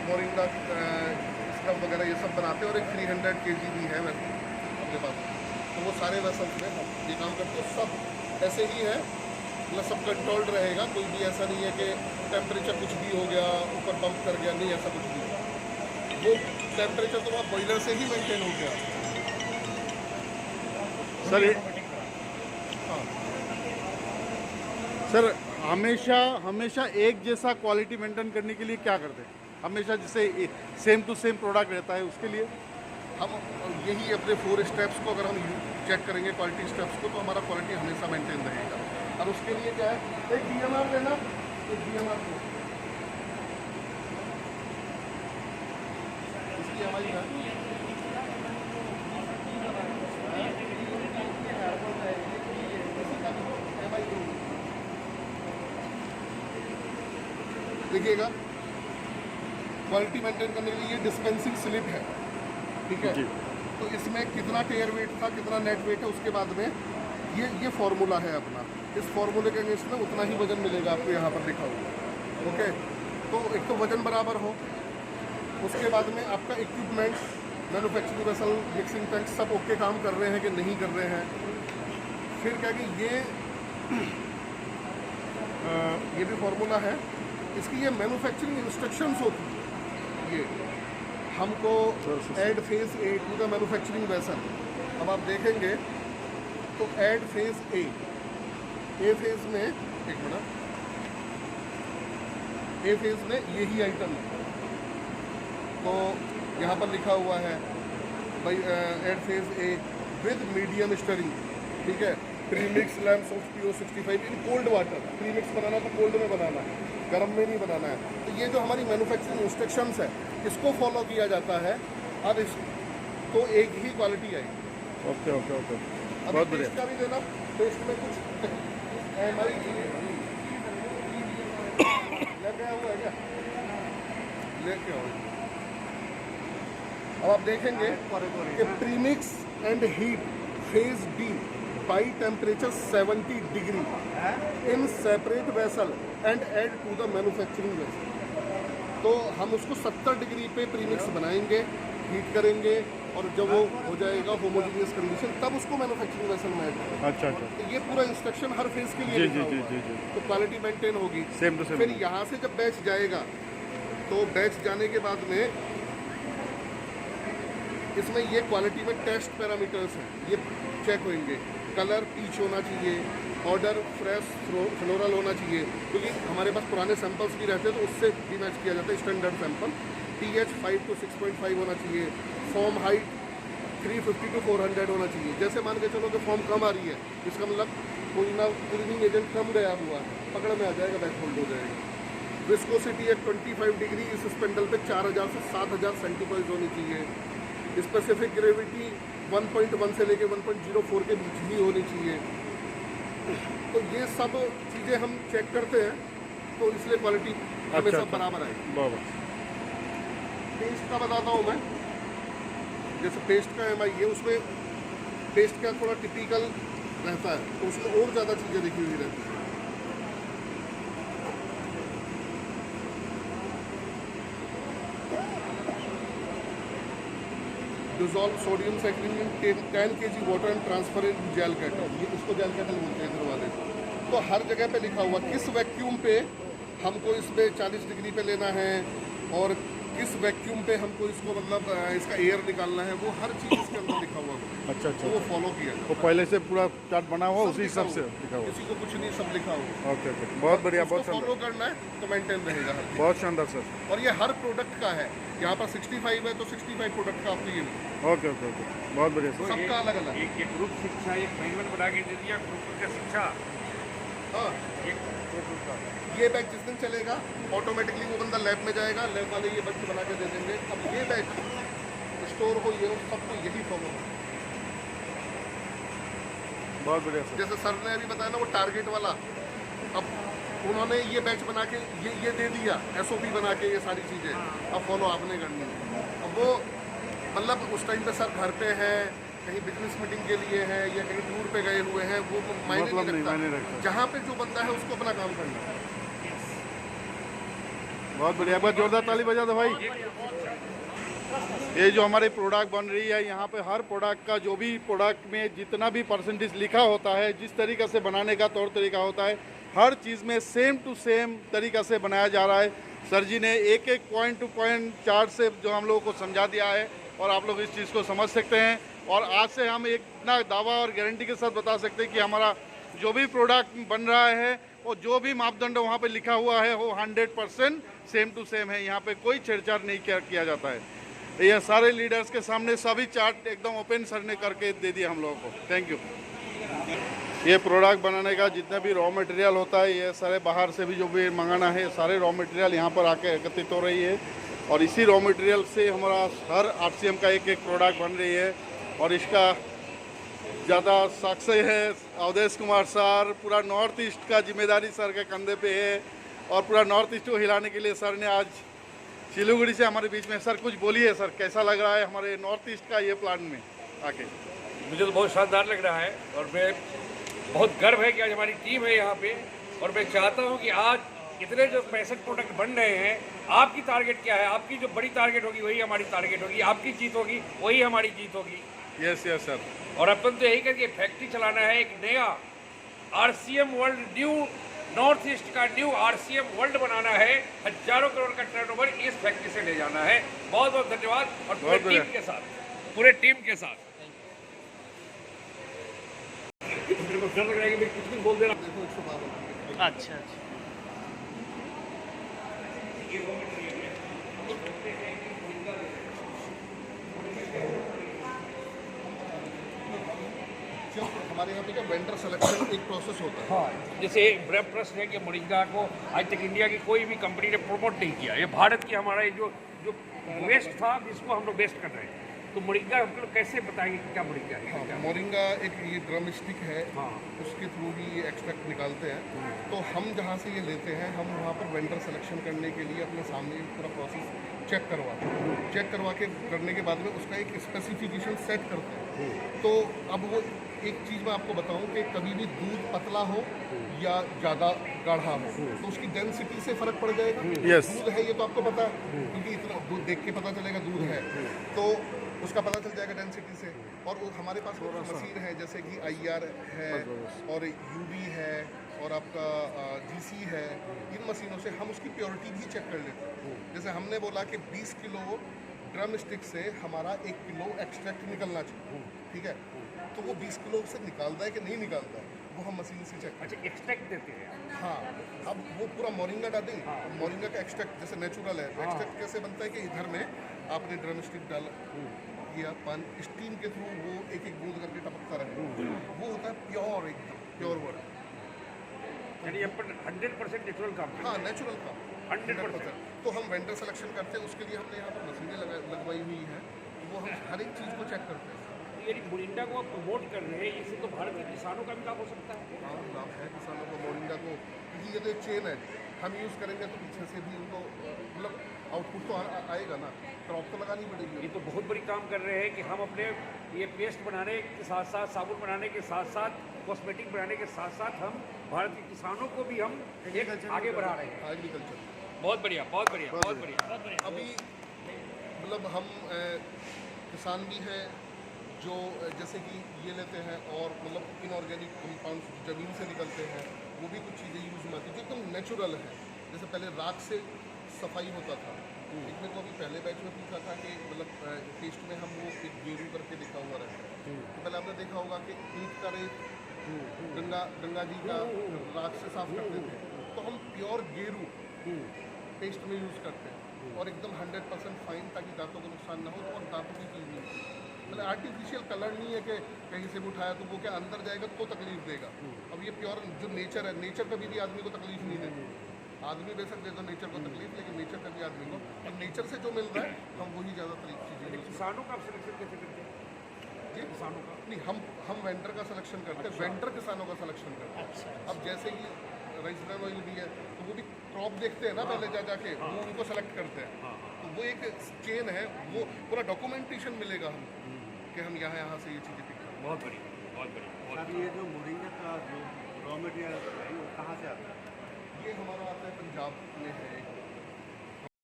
Moringa scrub वगैरह ये सब बनाते हैं, और एक 300 kg भी है वैसे अपने पास। तो वो सारे वेसल्स में हम ये काम करते हैं। सब ऐसे ही है, मतलब सब कंट्रोल्ड रहेगा, कोई भी ऐसा नहीं है कि टेम्परेचर कुछ भी हो गया, ऊपर बम्प कर गया, नहीं ऐसा कुछ भी है। वो टेम्परेचर तो वहाँ बॉयलर से ही मेंटेन हो गया सर। हाँ। सर हमेशा एक जैसा क्वालिटी मेंटेन करने के लिए क्या करते हैं? हमेशा जैसे सेम टू सेम प्रोडक्ट रहता है उसके लिए हम यही अपने 4 स्टेप्स को अगर हम चेक करेंगे, क्वालिटी स्टेप्स को, तो हमारा क्वालिटी हमेशा मेंटेन रहेगा। और उसके लिए क्या है, एक DMR लेना, एक DMR को इसकी हमारी देखिएगा, क्वालिटी मेंटेन करने के लिए ये डिस्पेंसिंग स्लिप है, ठीक है। तो इसमें कितना टेयर वेट था, कितना नेट वेट है, उसके बाद में ये फॉर्मूला है अपना। इस फॉर्मूले के अगेंस्ट में उतना ही वजन मिलेगा आपको यहाँ पर लिखा हुआ, ओके। तो एक तो वजन बराबर हो, उसके बाद में आपका equipment, manufacturing vessel, mixing tank सब ओके काम कर रहे हैं कि नहीं कर रहे हैं। फिर क्या कि ये भी फॉर्मूला है, इसकी ये मैन्युफैक्चरिंग इंस्ट्रक्शंस होती है। ये हमको add phase A to the manufacturing vessel. अब आप देखेंगे तो ऐड फेज ए फेज में, एक मिनट, ए फेज में यही आइटम है। तो यहाँ पर लिखा हुआ है भाई add phase A with medium stirring, ठीक है। Premix lamp soft PO65 in cold water. Premix बनाना तो कोल्ड में बनाना है, गर्म में नहीं बनाना है। तो ये जो हमारी मैन्युफैक्चरिंग इंस्ट्रक्शंस है, इसको फॉलो किया जाता है। अब इस तो एक ही क्वालिटी आएगी। ओके ओके ओके, अब बहुत बढ़िया। टेस्ट का भी देना, टेस्ट में कुछ हमारी लेके आया हुआ है क्या, लेके आओ। अब आप देखेंगे कि premix and heat phase D by temperature 70 degree in separate vessel and add to the manufacturing vessel. तो हम उसको 70 डिग्री पे प्रीमिक्स बनाएंगे, हीट करेंगे, और जब वो हो जाएगा होमोजेनियस कंडीशन, तब उसको मैन्युफैक्चरिंग वेसल में ऐड करेंगे। अच्छा अच्छा, तो ये पूरा इंस्ट्रक्शन हर फेज के लिए जी लिखा जी हुआ जी है। जी जी। तो क्वालिटी मेंटेन होगी सेम टू सेम। फिर यहाँ से जब बैच जाएगा, तो बैच जाने के बाद में इसमें ये क्वालिटी में टेस्ट पैरामीटर्स हैं, ये चेक होंगे। कलर पीच होना चाहिए, ऑर्डर फ्रेश फ्लोरल होना चाहिए, क्योंकि हमारे पास पुराने सैंपल्स भी रहते हैं, तो उससे भी मैच किया जाता है स्टैंडर्ड सैंपल। pH 5 to 6.5 होना चाहिए। फॉर्म हाइट 350 to 400 होना चाहिए। जैसे मान के चलो कि फॉर्म कम आ रही है, इसका मतलब कोई ना कूलिंग एजेंट कम गया हुआ है, पकड़ में आ जाएगा, बैक होल्ड हो जाएगा। विस्कोसिटी एक 25 डिग्री इस स्पेंडल पे 4000 से 7000 सेंटीपोइज होनी चाहिए। स्पेसिफिक ग्रेविटी 1.1 से लेके 1.04 के बीच ही होनी चाहिए। तो ये सब चीज़ें हम चेक करते हैं, तो इसलिए क्वालिटी हमेशा बराबर आएगी। पेस्ट का बताता हूँ मैं, जैसे पेस्ट का MI है, उसमें पेस्ट का थोड़ा टिपिकल रहता है, तो उसमें और ज़्यादा चीज़ें लिखी हुई रहती है। Dissolve sodium cyclin in 10 kg water and transfer in gel kettle, ये इसको जेल कैटल बोलते हैं इधर वाले। तो हर जगह पे लिखा हुआ किस वैक्यूम पे हमको इसमें 40 डिग्री पे लेना है, और किस वैक्यूम पे हमको इसको मतलब इसका एयर निकालना है, वो हर चीज़ इसके अंदर लिखा हुआ है। अच्छा अच्छा, तो वो फॉलो किया तो पहले से पूरा चार्ट बना हुआ, उसी हिसाब से लिखा हुआ। किसी को कुछ नहीं, सब लिखा हुआ। ओके ओके, बहुत बढ़िया, बहुत फॉलो शानदार, करना है तो मेंटेन रहेगा हर चीज़। बहुत शानदार सर। और ये हर प्रोडक्ट का है, यहाँ पर 65 है तो 65 प्रोडक्ट का आपको ये ओके ओके ओके, बहुत बढ़िया सर। सबका अलग अलग। एक ग्रुप शिक्षा, एक मैनुअल बना के दे दिया, ग्रुप का शिक्षा। हाँ, ये बैच जिस दिन चलेगा ऑटोमेटिकली वो बंदा लैब में जाएगा, लैब वाले ये बैच बना के दे देंगे। अब ये बैच स्टोर हो, ये सबको यही फॉलो हो। बहुत बढ़िया सर। जैसे सर ने अभी बताया ना वो टारगेट वाला, अब उन्होंने ये बैच बना के ये दे दिया, SOP बना के, ये सारी चीज़ें अब फॉलो आपने करनी है। अब वो मतलब उस टाइम पे सर घर पे हैं, कहीं बिजनेस मीटिंग के लिए है, या कहीं टूर पे गए हुए हैं, वो मायने नहीं रखता। जहाँ पे जो बंदा है उसको अपना काम करना है। बहुत बढ़िया, एक बार जोरदार ताली बजा दो भाई। ये जो हमारी प्रोडक्ट बन रही है, यहाँ पे हर प्रोडक्ट का जो भी प्रोडक्ट में जितना भी परसेंटेज लिखा होता है, जिस तरीक़े से बनाने का तौर तरीका होता है, हर चीज़ में सेम टू सेम तरीक़ा से बनाया जा रहा है। सर जी ने एक एक पॉइंट टू पॉइंट चार्ट से जो हम लोगों को समझा दिया है और आप लोग इस चीज़ को समझ सकते हैं। और आज से हम एक इतना दावा और गारंटी के साथ बता सकते हैं कि हमारा जो भी प्रोडक्ट बन रहा है और जो भी मापदंड वहाँ पे लिखा हुआ है वो 100% सेम टू सेम है। यहाँ पे कोई छेड़छाड़ नहीं किया जाता है। ये सारे लीडर्स के सामने सभी चार्ट एकदम ओपन सर ने करके दे दिया हम लोगों को। Thank you. ये प्रोडक्ट बनाने का जितना भी रॉ मटेरियल होता है, ये सारे बाहर से भी जो भी मंगाना है, सारे रॉ मटेरियल यहाँ पर आके एकत्रित हो रही है और इसी रॉ मटेरियल से हमारा हर RCM का एक एक प्रोडक्ट बन रही है। और इसका ज़्यादा साक्षी है अवधेश कुमार सर। पूरा नॉर्थ ईस्ट का जिम्मेदारी सर के कंधे पे है और पूरा नॉर्थ ईस्ट को हिलाने के लिए सर ने आज सिलीगुड़ी से हमारे बीच में। सर कुछ बोलिए सर, कैसा लग रहा है हमारे नॉर्थ ईस्ट का ये प्लान में आके? मुझे तो बहुत शानदार लग रहा है और मैं बहुत गर्व है कि आज हमारी टीम है यहाँ पे। और मैं चाहता हूँ कि आज इतने जो 65 प्रोडक्ट बन रहे हैं, आपकी टारगेट क्या है? आपकी जो बड़ी टारगेट होगी वही हमारी टारगेट होगी, आपकी जीत होगी वही हमारी जीत होगी। Yes yes sir. और अपन तो यही करके फैक्ट्री चलाना है, एक नया RCM world, new north east का न्यू RCM वर्ल्ड बनाना है। हजारों करोड़ का टर्नओवर इस फैक्ट्री से ले जाना है। बहुत बहुत धन्यवाद। और पूरे टीम के साथ, पूरे टीम के साथ मेरे को डर लग रहा है कि मैं कुछ भी बोल दे रहा। अच्छा। हमारे यहाँ पे क्या वेंडर सिलेक्शन एक प्रोसेस होता है। हाँ, जैसे एक बड़ा प्रश्न है कि मोरिंगा को आज तक इंडिया की कोई भी कंपनी ने प्रमोट नहीं किया। ये भारत की हमारा ये जो वेस्ट था, जिसको हम लोग वेस्ट कर रहे हैं, तो मोरिंगा हम लोग कैसे बताएंगे कि क्या मोरिंगा है? हाँ, मोरिंगा एक ये ड्रम स्टिक है। हाँ। उसके थ्रू ही ये एक्सट्रैक्ट निकालते हैं। तो हम जहाँ से ये लेते हैं, हम वहाँ पर वेंडर सिलेक्शन करने के लिए अपने सामने पूरा प्रोसेस चेक करवाते हैं। चेक करवा के करने के बाद में उसका एक स्पेसिफिकेशन सेट करते हैं। तो अब वो एक चीज़ मैं आपको बताऊं कि कभी भी दूध पतला हो या ज़्यादा गाढ़ा हो तो उसकी डेंसिटी से फ़र्क पड़ जाएगा। Yes. दूध है ये तो आपको पता है, क्योंकि इतना दूध देख के पता चलेगा दूध है, तो उसका पता चल जाएगा डेंसिटी से। और वो हमारे पास मशीन है जैसे कि IR है और UV है और आपका GC है। इन मशीनों से हम उसकी प्योरिटी भी चेक कर लेते हैं। जैसे हमने बोला कि 20 किलो ड्रम स्टिक से हमारा 1 किलो एक्सट्रैक्ट निकलना चाहिए, ठीक है? तो वो 20 किलो से निकालता है कि नहीं निकालता है, वो हम मशीन से चेक करते अच्छा, एक्सट्रैक्ट देते हैं। हैं। हाँ, अब वो पूरा मोरिंगा डालें। मोरिंगा का एक्सट्रैक्ट जैसे नेचुरल है, एक्सट्रैक्ट कैसे बनता है कि इधर में आपने ड्रम स्टिक डाला, किया पानी स्टीम के थ्रू वो एक एक बूंद करके टपकता रहे, वो होता है प्योर, एकदम प्योर वर्ड। यानी अपन 100% नेचुरल काम करते हाँ, नेचुरल काम 100%। तो हम वेंडर सिलेक्शन करते हैं, उसके लिए हमने यहाँ पर मशीनें लगवाई हुई हैं। वो हम हर एक चीज़ को चेक करते हैं। यानी मोरिंगा को आप प्रमोट कर रहे हैं, इससे तो भारत के किसानों का भी लाभ हो सकता है। हाँ, लाभ है किसानों को मोरिंगा को, क्योंकि ये तो एक चेन है। हम यूज़ करेंगे तो पीछे से भी उनको मतलब आउटपुट तो आएगा ना, क्रॉप तो लगानी पड़ेगी। ये तो बहुत बड़ी काम कर रहे हैं कि हम अपने ये पेस्ट बनाने के साथ साथ, साबुन बनाने के साथ साथ, कॉस्मेटिक बनाने के साथ साथ हम भारत के किसानों को भी हम एक आगे बढ़ा रहे हैं। एग्रीकल्चर बहुत बढ़िया, बहुत बढ़िया, बहुत बढ़िया, बहुत बढ़िया। अभी मतलब हम किसान भी हैं जो जैसे कि ये लेते हैं और मतलब इनऑर्गेनिक कंपाउंड्स ज़मीन से निकलते हैं, वो भी कुछ चीज़ें यूज़ में आती हैं जो एकदम नेचुरल है। जैसे पहले राख से सफाई होता था। एक मेरे को अभी पहले बैच में पूछा था कि मतलब टेस्ट में हम वो एक गेरू करके लिखा हुआ रहता है। तो पहले आपने देखा होगा कि ईंट का रेत गंगा जी का राख से साफ करते थे, तो हम प्योर गेरू पेस्ट में यूज़ करते हैं और एकदम 100% फाइन, ताकि दांतों को नुकसान ना हो और दांतों की चीज़ नहीं। मतलब आर्टिफिशियल कलर नहीं है कि कहीं से भी उठाया तो वो क्या अंदर जाएगा तो तकलीफ देगा। अब ये प्योर जो नेचर है, नेचर कभी भी आदमी को तकलीफ नहीं देती। आदमी बेशक दे दो नेचर को तकलीफ, लेकिन नेचर कभी आदमी को, और नेचर से जो मिल रहा है हम वही ज़्यादातर चीज़ें। किसानों का आप सिलेक्शन कैसे करते हैं? जी, किसानों का नहीं, हम वेंडर का सिलेक्शन करते हैं। वेंडर किसानों का सिलेक्शन करते हैं। अब जैसे कि राइस ब्रान ऑयल भी है, तो वो भी क्रॉप देखते हैं ना पहले जाके, वो उनको सेलेक्ट करते हैं। तो वो एक चेन है, वो पूरा डॉक्यूमेंटेशन मिलेगा हम कि हम यहाँ से ये चीज़ें पिक करें। बहुत बढ़िया, बहुत बढ़िया। सर ये जो मोरिंगा का जो रॉ मटेरियल है वो कहाँ से आता है? ये हमारा आता है पंजाब में है एक